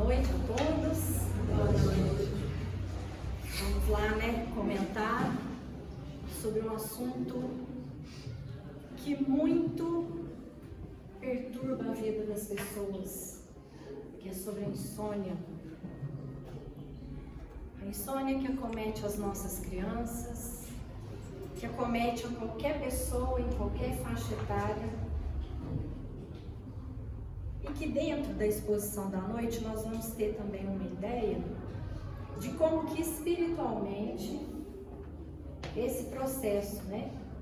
noite a todos. Boa noite. Vamos lá, comentar sobre um assunto que muito perturba a vida das pessoas, que é sobre a insônia. A insônia que acomete as nossas crianças, que acomete a qualquer pessoa em qualquer faixa etária. E que dentro da exposição da noite nós vamos ter também uma ideia de como que espiritualmente esse processo,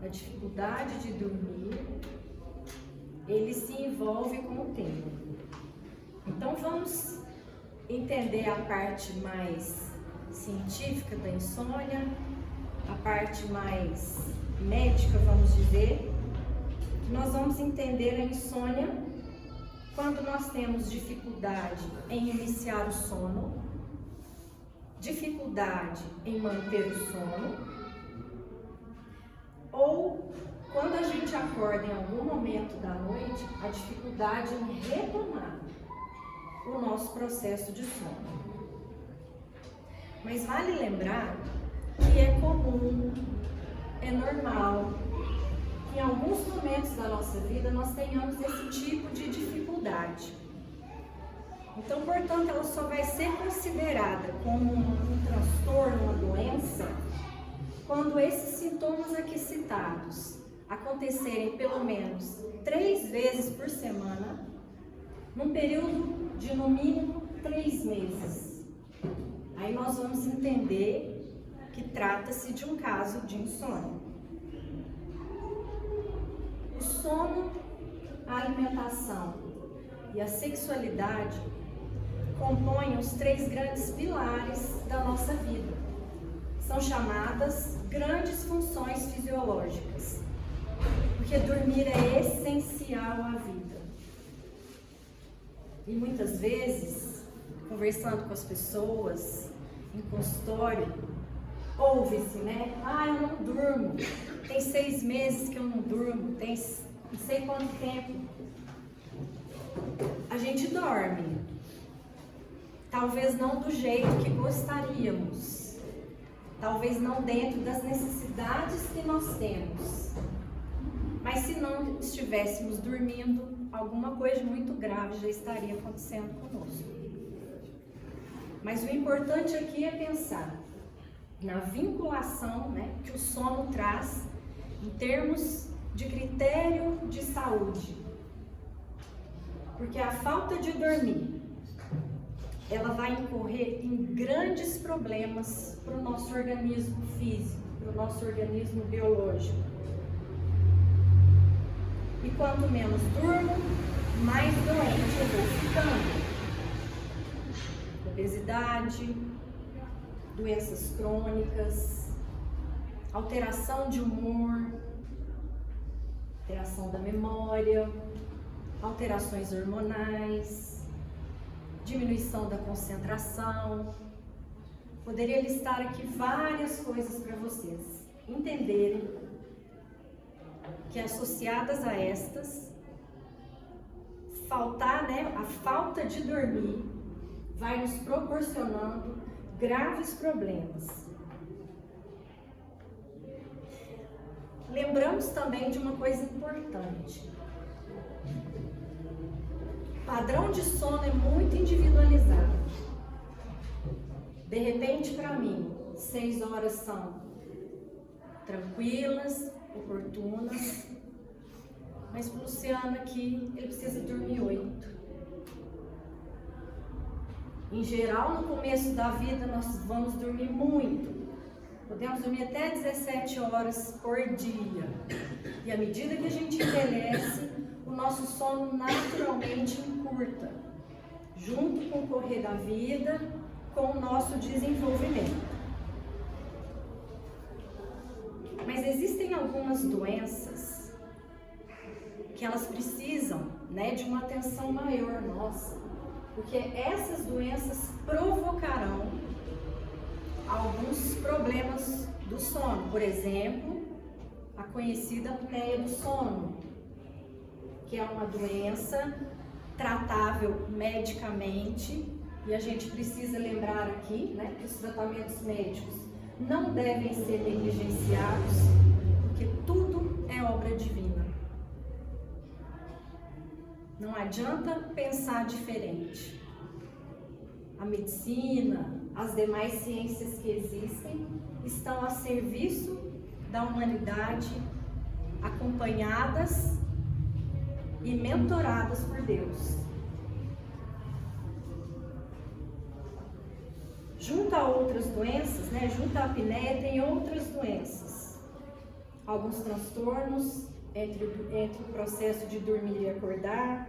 da dificuldade de dormir, ele se envolve com o tempo. Então vamos entender a parte mais científica da insônia, a parte mais médica, vamos dizer, que nós vamos entender a insônia quando nós temos dificuldade em iniciar o sono, dificuldade em manter o sono, ou quando a gente acorda em algum momento da noite, a dificuldade em retomar o nosso processo de sono. Mas vale lembrar que é comum, é normal, que em alguns momentos da nossa vida nós tenhamos esse tipo de dificuldade. Então, portanto, ela só vai ser considerada como um transtorno, uma doença, quando esses sintomas aqui citados acontecerem pelo menos 3 vezes por semana, num período de no mínimo 3 meses. Aí nós vamos entender que trata-se de um caso de insônia. O sono, a alimentação e a sexualidade compõem os 3 grandes pilares da nossa vida. São chamadas grandes funções fisiológicas, porque dormir é essencial à vida. E muitas vezes, conversando com as pessoas em consultório, ouve-se, eu não durmo, tem 6 meses que eu não durmo, tem não sei quanto tempo. A gente dorme, talvez não do jeito que gostaríamos, talvez não dentro das necessidades que nós temos, mas se não estivéssemos dormindo, alguma coisa muito grave já estaria acontecendo conosco. Mas o importante aqui é pensar na vinculação que o sono traz em termos de critério de saúde. Porque a falta de dormir, ela vai incorrer em grandes problemas para o nosso organismo físico, para o nosso organismo biológico. E quanto menos durmo, mais doente eu vou ficando. Obesidade, doenças crônicas, alteração de humor, alteração da memória, alterações hormonais, diminuição da concentração. Poderia listar aqui várias coisas para vocês entenderem que associadas a estas, a falta de dormir vai nos proporcionando graves problemas. Lembramos também de uma coisa importante. O padrão de sono é muito individualizado. De repente, para mim, 6 horas são tranquilas, oportunas, mas para o Luciano aqui, ele precisa dormir 8. Em geral, no começo da vida, nós vamos dormir muito. Podemos dormir até 17 horas por dia. E à medida que a gente envelhece, o nosso sono naturalmente encurta, junto com o correr da vida, com o nosso desenvolvimento. Mas existem algumas doenças que elas precisam, de uma atenção maior nossa, porque essas doenças provocarão alguns problemas do sono. Por exemplo, a conhecida apneia do sono, que é uma doença tratável medicamente E a gente precisa lembrar aqui, né, que os tratamentos médicos não devem ser negligenciados, porque tudo é obra divina. Não adianta pensar diferente. A medicina, as demais ciências que existem, estão a serviço da humanidade, acompanhadas e mentoradas por Deus. Junto a outras doenças, né, junto à apneia, tem outras doenças. Alguns transtornos entre o processo de dormir e acordar,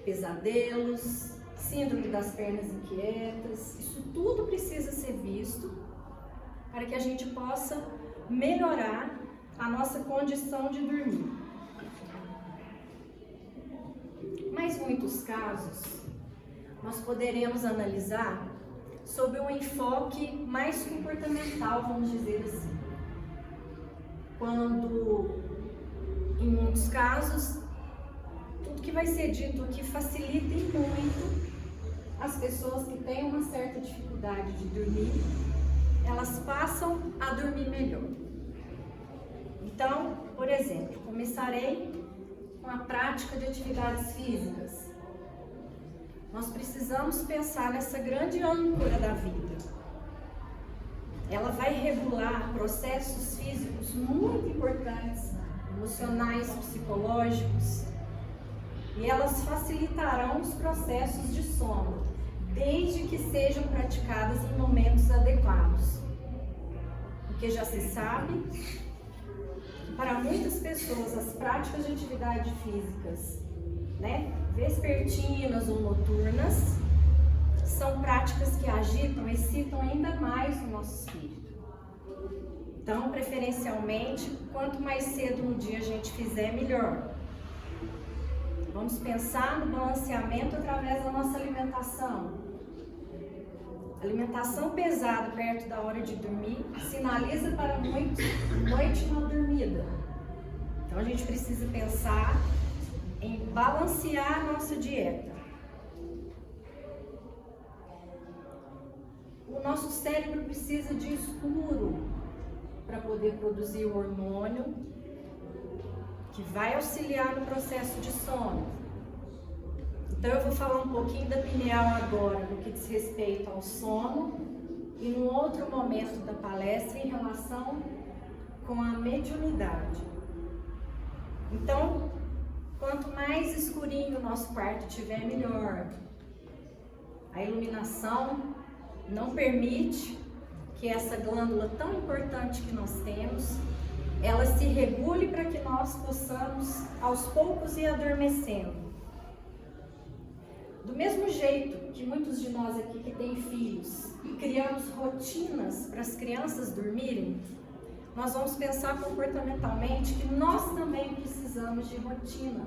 pesadelos, síndrome das pernas inquietas. Isso tudo precisa ser visto para que a gente possa melhorar a nossa condição de dormir. Mas em muitos casos, nós poderemos analisar sob um enfoque mais comportamental, vamos dizer assim. Quando, em muitos casos, tudo que vai ser dito aqui facilita muito as pessoas que têm uma certa dificuldade de dormir, elas passam a dormir melhor. Então, por exemplo, começarei com a prática de atividades físicas. Nós precisamos pensar nessa grande âncora da vida. Ela vai regular processos físicos muito importantes, emocionais, psicológicos, e elas facilitarão os processos de sono, desde que sejam praticadas em momentos adequados. Porque já se sabe que para muitas pessoas as práticas de atividade físicas, né, vespertinas ou noturnas, são práticas que agitam, excitam ainda mais o nosso espírito. Então, preferencialmente, quanto mais cedo no dia a gente fizer, melhor. Vamos pensar no balanceamento através da nossa alimentação. Alimentação pesada perto da hora de dormir sinaliza para muitos noite mal dormida. Então a gente precisa pensar em balancear a nossa dieta. O nosso cérebro precisa de escuro para poder produzir o hormônio que vai auxiliar no processo de sono. Então eu vou falar um pouquinho da pineal agora, no que diz respeito ao sono, e num outro momento da palestra em relação com a mediunidade. Então, quanto mais escurinho o nosso quarto tiver, melhor. A iluminação não permite que essa glândula tão importante que nós temos, ela se regule para que nós possamos aos poucos ir adormecendo. Do mesmo jeito que muitos de nós aqui que têm filhos, criamos rotinas para as crianças dormirem, nós vamos pensar comportamentalmente que nós também precisamos de rotina.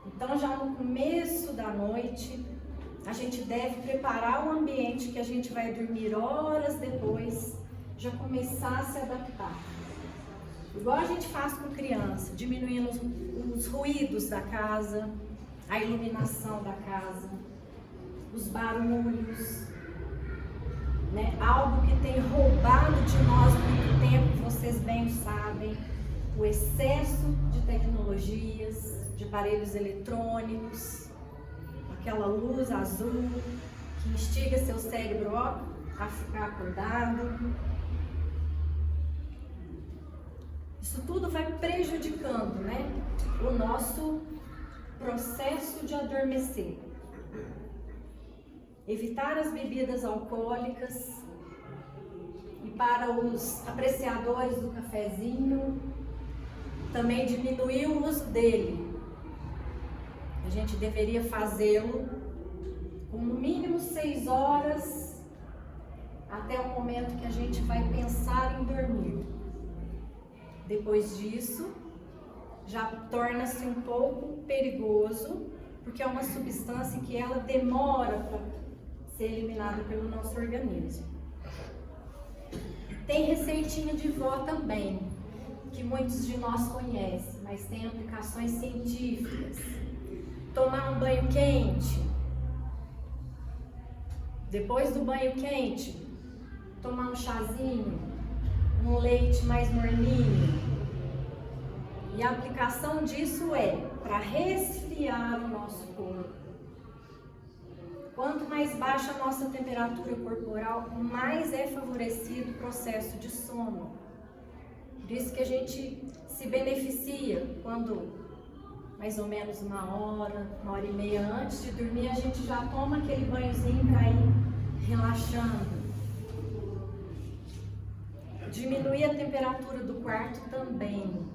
Então já no começo da noite, a gente deve preparar o ambiente que a gente vai dormir horas depois, já começar a se adaptar. Igual a gente faz com criança, diminuindo os ruídos da casa, a iluminação da casa, os barulhos, né? Algo que tem roubado de nós muito tempo, vocês bem sabem, o excesso de tecnologias, de aparelhos eletrônicos, aquela luz azul que instiga seu cérebro a ficar acordado. Isso tudo vai prejudicando, né, o nosso processo de adormecer. Evitar as bebidas alcoólicas, e para os apreciadores do cafezinho, também diminuir o uso dele. A gente deveria fazê-lo com no mínimo 6 horas até o momento que a gente vai pensar em dormir. Depois disso, já torna-se um pouco perigoso, porque é uma substância que ela demora para ser eliminada pelo nosso organismo. Tem receitinha de vó também, que muitos de nós conhecem, mas tem aplicações científicas. Tomar um banho quente, Depois do banho quente, tomar um chazinho, um leite mais morninho. E a aplicação disso é para resfriar o nosso corpo. Quanto mais baixa a nossa temperatura corporal, mais é favorecido o processo de sono. Por isso que a gente se beneficia quando, mais ou menos uma hora e meia antes de dormir, a gente já toma aquele banhozinho para ir relaxando. Diminuir a temperatura do quarto também.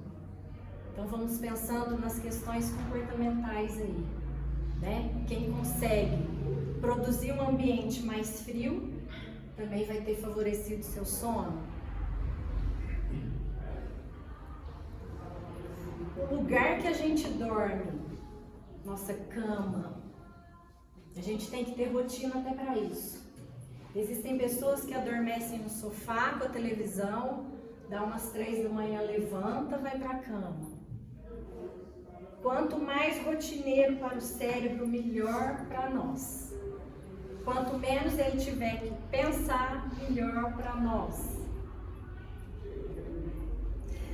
Então vamos pensando nas questões comportamentais aí, né? Quem consegue produzir um ambiente mais frio também vai ter favorecido o seu sono. O lugar que a gente dorme, nossa cama, a gente tem que ter rotina até para isso. Existem pessoas que adormecem no sofá com a televisão, dá umas 3 da manhã, levanta, vai para a cama. Quanto mais rotineiro para o cérebro, melhor para nós. Quanto menos ele tiver que pensar, melhor para nós.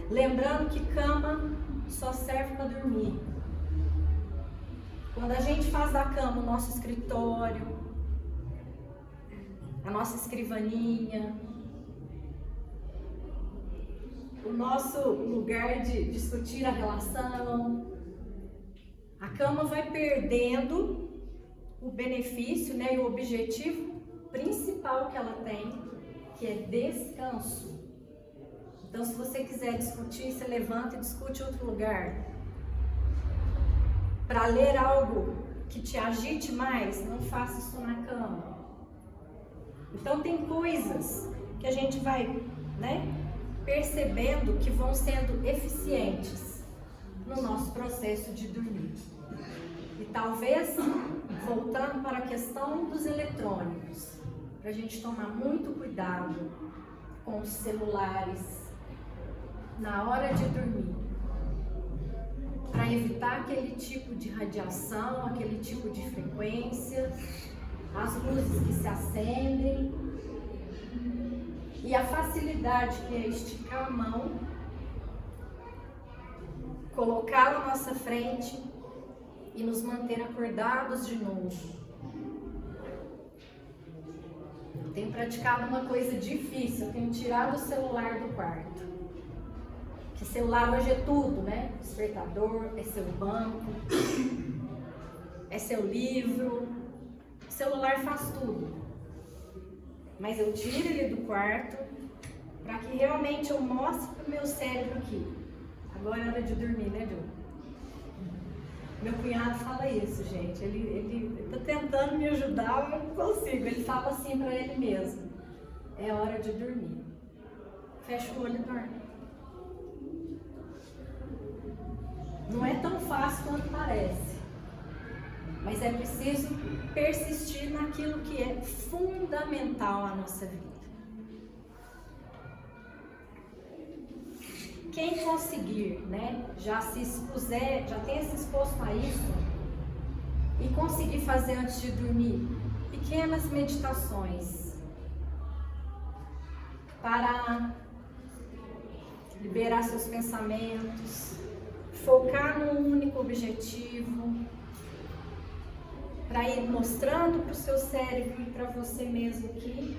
Lembrando que cama só serve para dormir. Quando a gente faz da cama o nosso escritório, a nossa escrivaninha, o nosso lugar de discutir a relação, a cama vai perdendo o benefício, né, e o objetivo principal que ela tem, que é descanso. Então, se você quiser discutir, você levanta e discute em outro lugar. Para ler algo que te agite mais, não faça isso na cama. Então, tem coisas que a gente vai, né, percebendo que vão sendo eficientes no nosso processo de dormir. E talvez, voltando para a questão dos eletrônicos, para a gente tomar muito cuidado com os celulares na hora de dormir, para evitar aquele tipo de radiação, aquele tipo de frequência, as luzes que se acendem e a facilidade que é esticar a mão, colocar à nossa frente e nos manter acordados de novo. Eu tenho praticado uma coisa difícil, eu tenho tirado o celular do quarto. Que celular hoje é tudo, né? Despertador, é seu banco, é seu livro. O celular faz tudo. Mas eu tiro ele do quarto para que realmente eu mostre para o meu cérebro que agora é hora de dormir, né, Ju? Meu cunhado fala isso, gente. Ele tá tentando me ajudar, mas eu não consigo. Ele fala assim para ele mesmo: é hora de dormir. Fecha o olho e dorme. Não é tão fácil quanto parece, mas é preciso persistir naquilo que é fundamental à nossa vida. Quem conseguir, né, já tenha se exposto a isso e conseguir fazer antes de dormir pequenas meditações para liberar seus pensamentos, focar num único objetivo, para ir mostrando para o seu cérebro e para você mesmo que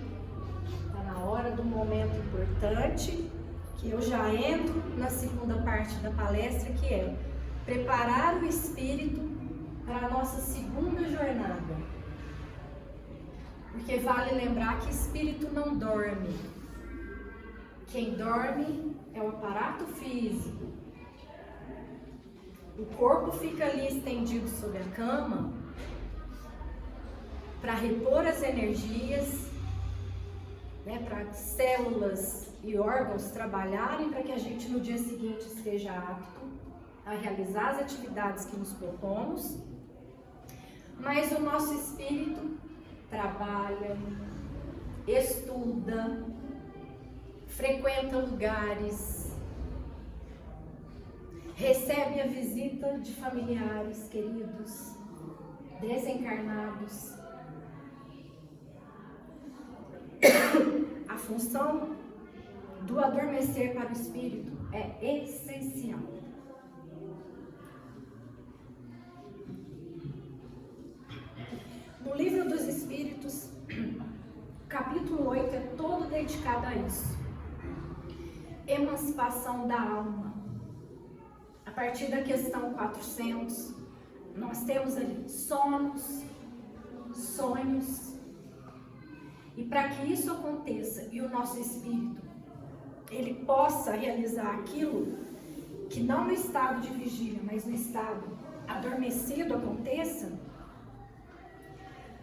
está na hora do momento importante, que eu já entro na segunda parte da palestra, que é preparar o espírito para a nossa segunda jornada. Porque vale lembrar que espírito não dorme. Quem dorme é o aparato físico. O corpo fica ali estendido sobre a cama para repor as energias, né, para células e órgãos trabalharem para que a gente no dia seguinte esteja apto a realizar as atividades que nos propomos. Mas o nosso espírito trabalha, estuda, frequenta lugares, recebe a visita de familiares queridos, desencarnados. função do adormecer para o espírito é essencial. No Livro dos Espíritos, capítulo 8 é todo dedicado a isso. Emancipação da alma. A partir da questão 400, nós temos ali sonos, sonhos. E para que isso aconteça e o nosso espírito ele possa realizar aquilo que não no estado de vigília, mas no estado adormecido aconteça,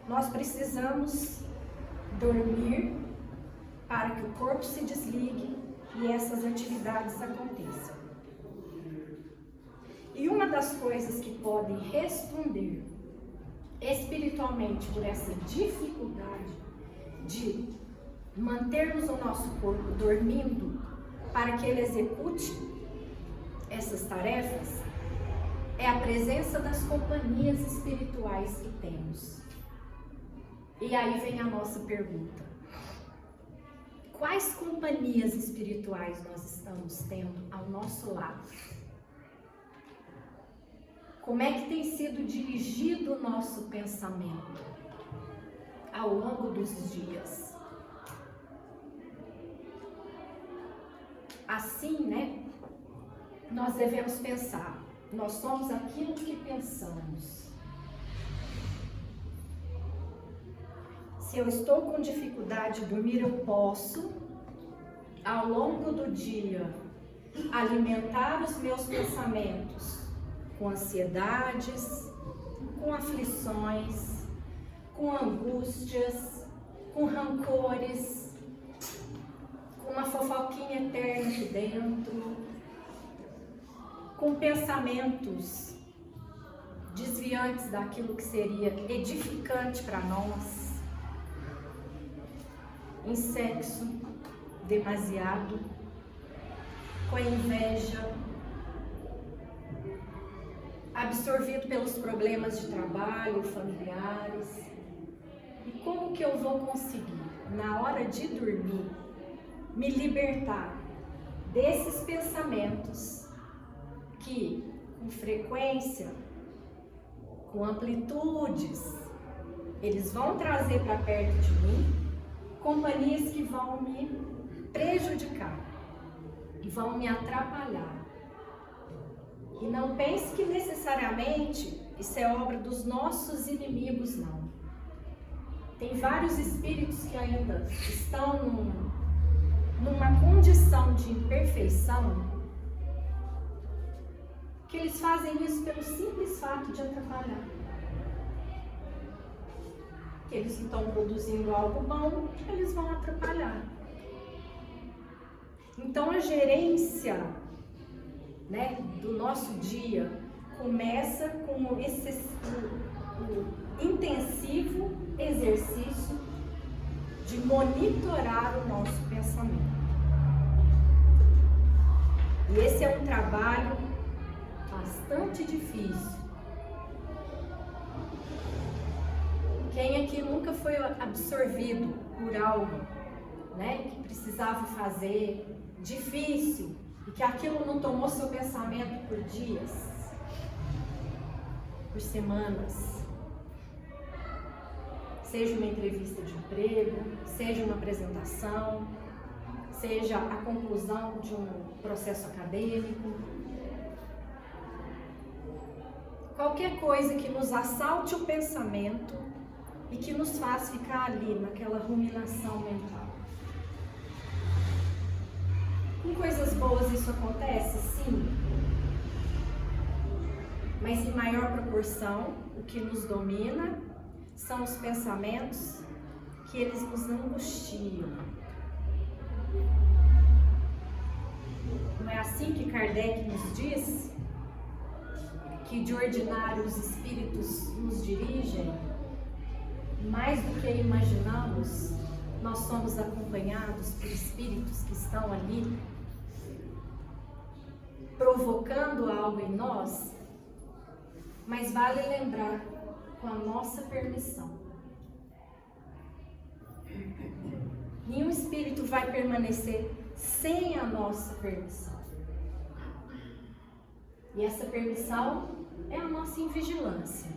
nós precisamos dormir para que o corpo se desligue e essas atividades aconteçam. E uma das coisas que podem responder espiritualmente por essa dificuldade de mantermos o nosso corpo dormindo para que ele execute essas tarefas é a presença das companhias espirituais que temos. E aí vem a nossa pergunta: quais companhias espirituais nós estamos tendo ao nosso lado? Como é que tem sido dirigido o nosso pensamento ao longo dos dias? Assim, né? Nós devemos pensar, nós somos aquilo que pensamos. Se eu estou com dificuldade de dormir, eu posso, ao longo do dia, alimentar os meus pensamentos com ansiedades, com aflições, com angústias, com rancores, com uma fofoquinha eterna aqui dentro, com pensamentos desviantes daquilo que seria edificante para nós, em sexo demasiado, com inveja, absorvido pelos problemas de trabalho, familiares. E como que eu vou conseguir, na hora de dormir, me libertar desses pensamentos que, com frequência, com amplitudes, eles vão trazer para perto de mim companhias que vão me prejudicar e vão me atrapalhar. E não pense que necessariamente isso é obra dos nossos inimigos, não. Tem vários espíritos que ainda estão numa condição de imperfeição, que eles fazem isso pelo simples fato de atrapalhar. Que eles estão produzindo algo bom, eles vão atrapalhar. Então a gerência, né, do nosso dia começa com esse intensivo exercício de monitorar o nosso pensamento. E esse é um trabalho bastante difícil. Quem aqui nunca foi absorvido por algo, né, que precisava fazer, difícil, e que aquilo não tomou seu pensamento por dias, por semanas? Seja uma entrevista de emprego, seja uma apresentação, seja a conclusão de um processo acadêmico. Qualquer coisa que nos assalte o pensamento e que nos faz ficar ali naquela ruminação mental. Com coisas boas isso acontece? Sim. Mas em maior proporção, o que nos domina são os pensamentos que eles nos angustiam. Não é assim que Kardec nos diz? Que de ordinário os espíritos nos dirigem? Mais do que imaginamos, nós somos acompanhados por espíritos que estão ali provocando algo em nós, mas vale lembrar, com a nossa permissão. Nenhum espírito vai permanecer sem a nossa permissão. E essa permissão é a nossa invigilância.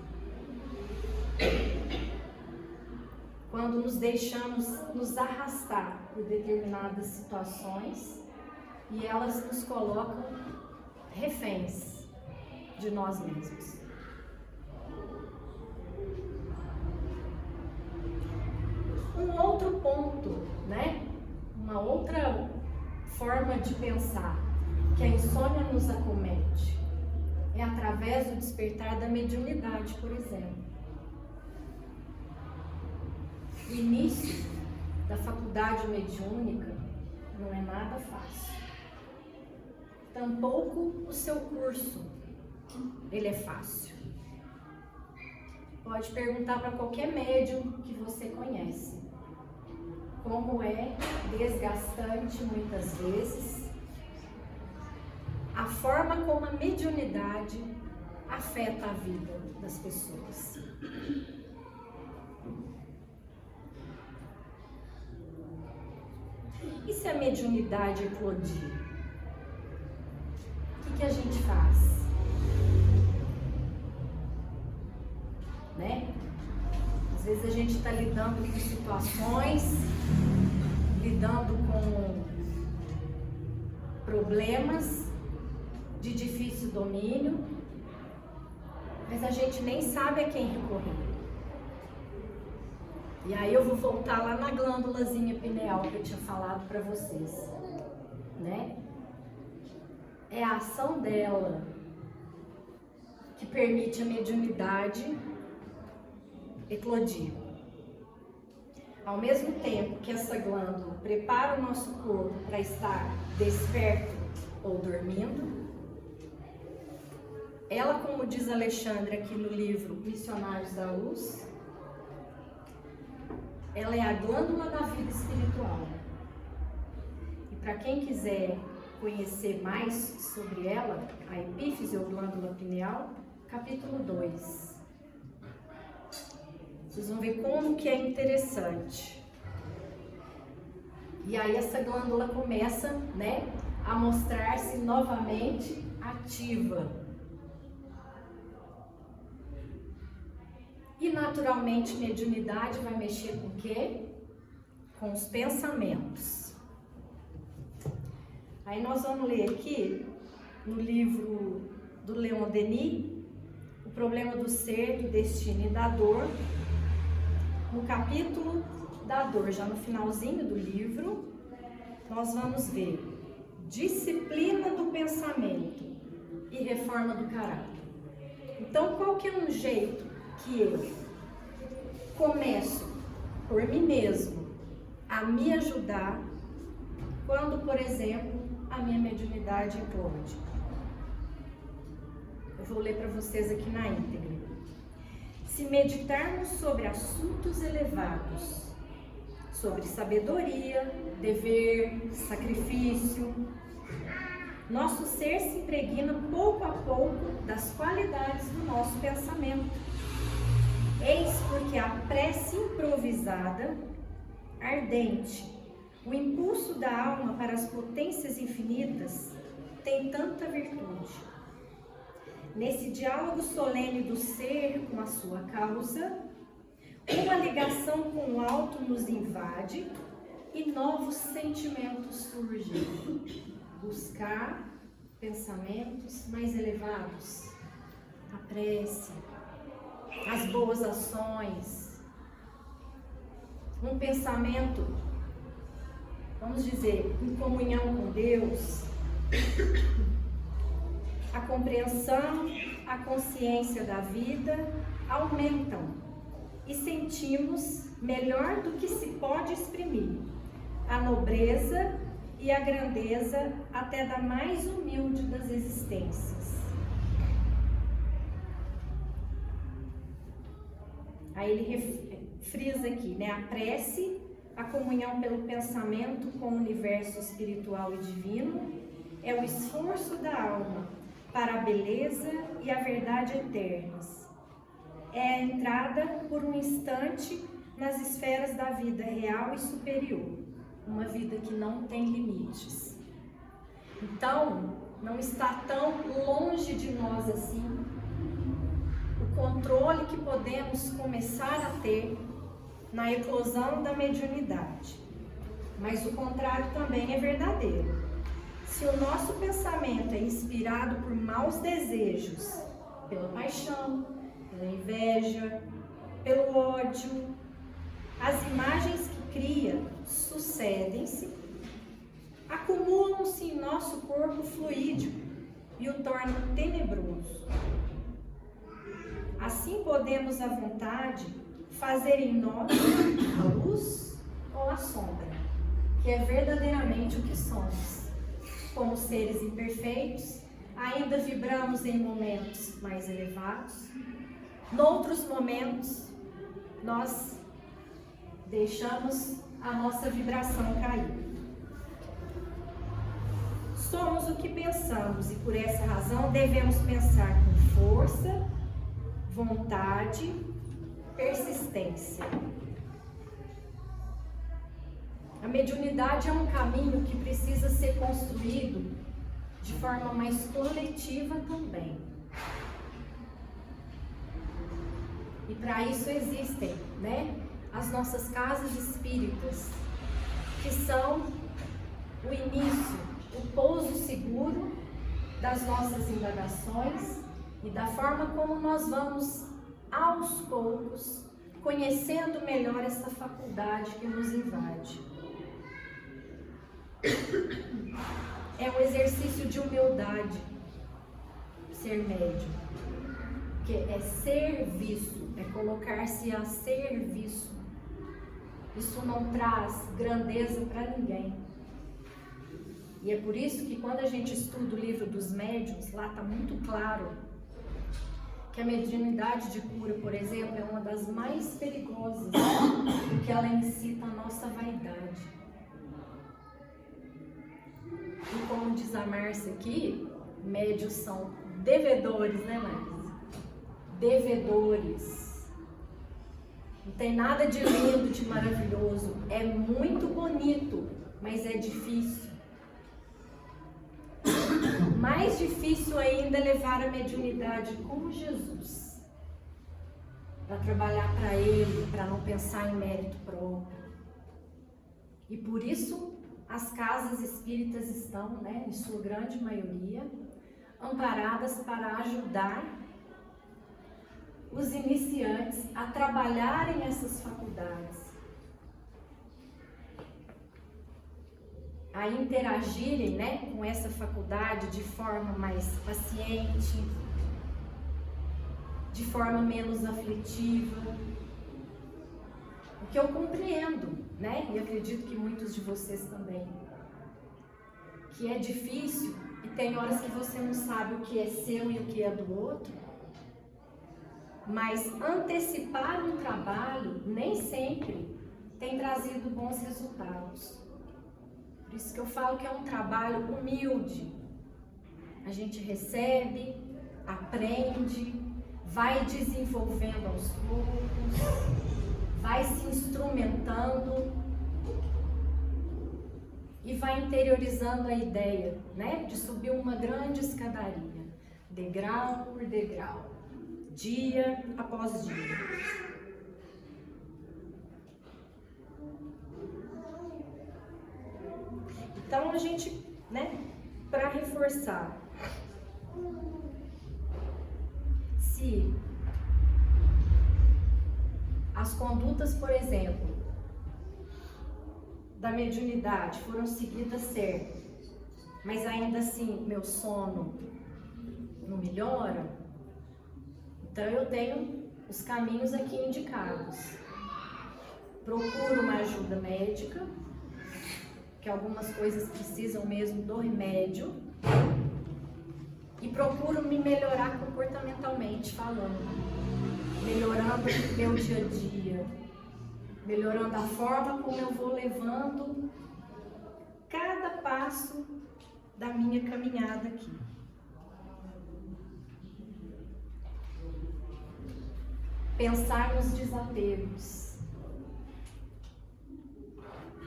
Quando nos deixamos nos arrastar por determinadas situações e elas nos colocam reféns de nós mesmos. Um outro ponto, né? Uma outra forma de pensar que a insônia nos acomete é através do despertar da mediunidade, por exemplo. O início da faculdade mediúnica não é nada fácil. Tampouco o seu curso, ele é fácil. Pode perguntar para qualquer médium que você conhece. Como é desgastante muitas vezes a forma como a mediunidade afeta a vida das pessoas. E se a mediunidade eclodir? O que a gente faz? Né? Às vezes a gente está lidando com situações, lidando com problemas de difícil domínio, mas a gente nem sabe a quem recorrer. E aí eu vou voltar lá na glândulazinha pineal que eu tinha falado para vocês, né? É a ação dela que permite a mediunidade eclodir. Ao mesmo tempo que essa glândula prepara o nosso corpo para estar desperto ou dormindo, ela, como diz Alexandre aqui no livro Missionários da Luz, ela é a glândula da vida espiritual. E para quem quiser conhecer mais sobre ela, a epífise ou glândula pineal, capítulo 2. Vocês vão ver como que é interessante. E aí essa glândula começa, né, a mostrar-se novamente ativa. E naturalmente mediunidade vai mexer com o quê? Com os pensamentos. Aí nós vamos ler aqui no livro do Leon Denis, O Problema do Ser, do Destino e da Dor, no capítulo da dor, já no finalzinho do livro, nós vamos ver disciplina do pensamento e reforma do caráter. Então, qual que é um jeito que eu começo por mim mesmo a me ajudar quando, por exemplo, a minha mediunidade eclode? Eu vou ler para vocês aqui na íntegra. Se meditarmos sobre assuntos elevados, sobre sabedoria, dever, sacrifício, nosso ser se impregna pouco a pouco das qualidades do nosso pensamento. Eis porque a prece improvisada, ardente, o impulso da alma para as potências infinitas, tem tanta virtude. Nesse diálogo solene do ser com a sua causa, uma ligação com o alto nos invade e novos sentimentos surgem. Buscar pensamentos mais elevados, a prece, as boas ações, um pensamento, vamos dizer, em comunhão com Deus, a compreensão, a consciência da vida aumentam e sentimos melhor do que se pode exprimir a nobreza e a grandeza até da mais humilde das existências. Aí ele frisa aqui, né? A prece, a comunhão pelo pensamento com o universo espiritual e divino, é o esforço da alma para a beleza e a verdade eternas. É a entrada por um instante nas esferas da vida real e superior. uma vida que não tem limites. Então, não está tão longe de nós assim o controle que podemos começar a ter na eclosão da mediunidade. Mas o contrário também é verdadeiro. Se o nosso pensamento é inspirado por maus desejos, pela paixão, pela inveja, pelo ódio, as imagens que cria sucedem-se, acumulam-se em nosso corpo fluídico e o tornam tenebroso. Assim podemos à vontade fazer em nós a luz ou a sombra, que é verdadeiramente o que somos. Como seres imperfeitos, ainda vibramos em momentos mais elevados. Noutros momentos, nós deixamos a nossa vibração cair. Somos o que pensamos e por essa razão devemos pensar com força, vontade, persistência. A mediunidade é um caminho que precisa ser construído de forma mais coletiva também. E para isso existem, as nossas casas espíritas, que são o início, o pouso seguro das nossas indagações e da forma como nós vamos, aos poucos, conhecendo melhor essa faculdade que nos invade. É um exercício de humildade ser médium, que é serviço, é colocar-se a serviço. Isso não traz grandeza para ninguém. E é por isso que quando a gente estuda o livro dos médiuns, lá está muito claro que a mediunidade de cura, por exemplo, é uma das mais perigosas, porque ela incita a nossa vaidade. E como diz a Márcia aqui, médiuns são devedores, Márcia? Devedores. Não tem nada de lindo, de maravilhoso. É muito bonito, mas é difícil. Mais difícil ainda é levar a mediunidade como Jesus, para trabalhar para Ele, para não pensar em mérito próprio. E por isso as casas espíritas estão, em sua grande maioria, amparadas para ajudar os iniciantes a trabalharem essas faculdades, a interagirem, com essa faculdade de forma mais paciente, de forma menos aflitiva. O que eu compreendo, e acredito que muitos de vocês também, que é difícil e tem horas que você não sabe o que é seu e o que é do outro, mas antecipar um trabalho nem sempre tem trazido bons resultados. Por isso que eu falo que é um trabalho humilde. A gente recebe, aprende, vai desenvolvendo aos poucos, vai se instrumentando e vai interiorizando a ideia, de subir uma grande escadaria, degrau por degrau, dia após dia. Então a gente, para reforçar, se as condutas, por exemplo, da mediunidade foram seguidas certo, mas ainda assim meu sono não melhora, então eu tenho os caminhos aqui indicados. Procuro uma ajuda médica, que algumas coisas precisam mesmo do remédio, e procuro me melhorar comportamentalmente falando, melhorando o meu dia a dia, melhorando a forma como eu vou levando cada passo da minha caminhada aqui. Pensar nos desapegos.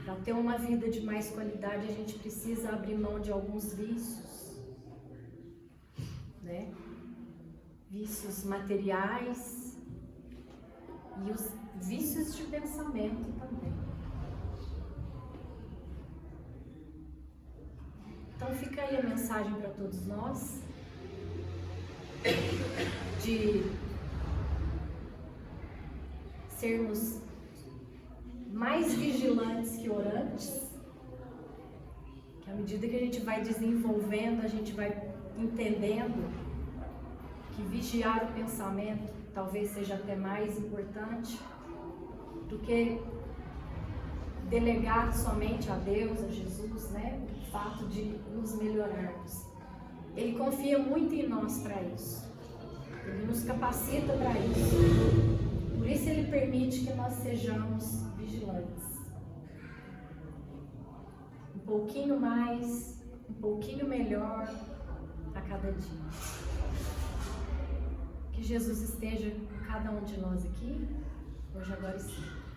Para ter uma vida de mais qualidade, a gente precisa abrir mão de alguns vícios, né? Vícios materiais e os vícios de pensamento também. Então fica aí a mensagem para todos nós, de sermos mais vigilantes que orantes, que à medida que a gente vai desenvolvendo, a gente vai entendendo que vigiar o pensamento talvez seja até mais importante do que delegar somente a Deus, a Jesus, né? O fato de nos melhorarmos. Ele confia muito em nós para isso. Ele nos capacita para isso. Por isso ele permite que nós sejamos vigilantes. Um pouquinho mais, um pouquinho melhor a cada dia. Que Jesus esteja com cada um de nós aqui, hoje, agora e sempre.